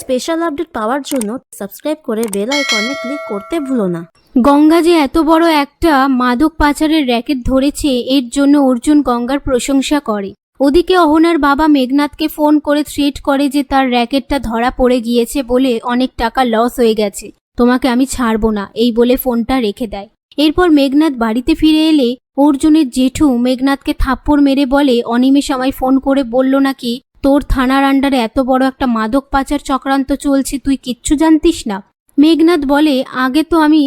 Special update পাওয়ার জন্য subscribe করে bell আইকনে ক্লিক করতে ভুলো না। গঙ্গা যে এত বড় একটা মাদক পাচারের র্যাকেট ধরেছে, এর জন্য অর্জুন গঙ্গার প্রশংসা করে। ওদিকে অহনার বাবা মেঘনাথকে ফোন করে থ্রেট করে যে তার র্যাকেটটা ধরা পড়ে গিয়েছে বলে অনেক টাকা লস হয়ে গেছে, তোমাকে আমি ছাড়বো না, এই বলে ফোনটা রেখে দেয়। এরপর মেঘনাথ বাড়িতে ফিরে এলে অর্জুনের জেঠু মেঘনাথকে থাপ্পড় মেরে বলে, অনিমেষ আমায় ফোন করে বলল নাকি তোর থানার আন্ডারে এত বড় একটা মাদক পাচার চক্রান্ত চলছে, তুই কিচ্ছু জানতিস না। মেঘনাথ বলে, আগে তো আমি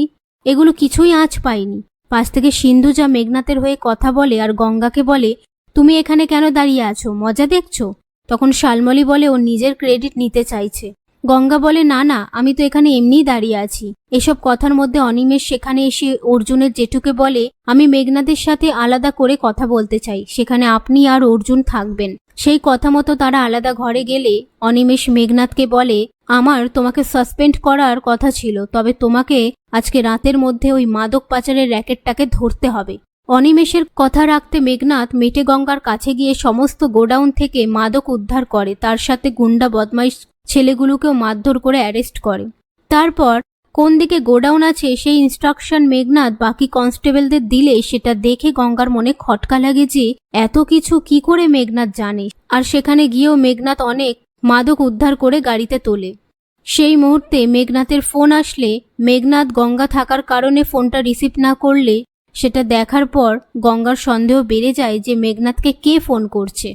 এগুলো কিছুই আঁচ পাইনি। পাশ থেকে সিন্ধুজা মেঘনাথের হয়ে কথা বলে আর গঙ্গাকে বলে, তুমি এখানে কেন দাঁড়িয়ে আছো, মজা দেখছো? তখন শালমলি বলে ও নিজের ক্রেডিট নিতে চাইছে। গঙ্গা বলে, না না, আমি তো এখানে এমনিই দাঁড়িয়ে আছি। এসব কথার মধ্যে অনিমেষ সেখানে এসে অর্জুনের জেঠুকে বলে, আমি মেঘনাথের সাথে আলাদা করে কথা বলতে চাই, সেখানে আপনি আর অর্জুন থাকবেন। সেই কথা মতো তারা আলাদা ঘরে গেলে অনিমেষ মেঘনাথকে বলে, আমার তোমাকে সাসপেন্ড করার কথা ছিল, তবে তোমাকে আজকে রাতের মধ্যে ওই মাদক পাচারের র্যাকেটটাকে ধরতে হবে। অনিমেষের কথা রাখতে মেঘনাথ মেটে গঙ্গার কাছে গিয়ে সমস্ত গোডাউন থেকে মাদক উদ্ধার করে, তার সাথে গুন্ডা বদমাইশ ছেলেগুলোকেও মারধর করে অ্যারেস্ট করে। তারপর কোন দিকে গোডাউন আছে সেই ইনস্ট্রাকশন মেঘনাথ বাকি কনস্টেবলদের দিলে সেটা দেখে গঙ্গার মনে খটকা লাগে যে এত কিছু কি করে মেঘনাথ জানে। আর সেখানে গিয়েও মেঘনাথ অনেক মাদক উদ্ধার করে গাড়িতে তোলে। সেই মুহূর্তে মেঘনাথের ফোন আসলে মেঘনাথ গঙ্গা থাকার কারণে ফোনটা রিসিভ না করলে সেটা দেখার পর গঙ্গার সন্দেহ বেড়ে যায় যে মেঘনাথকে কে ফোন করছে।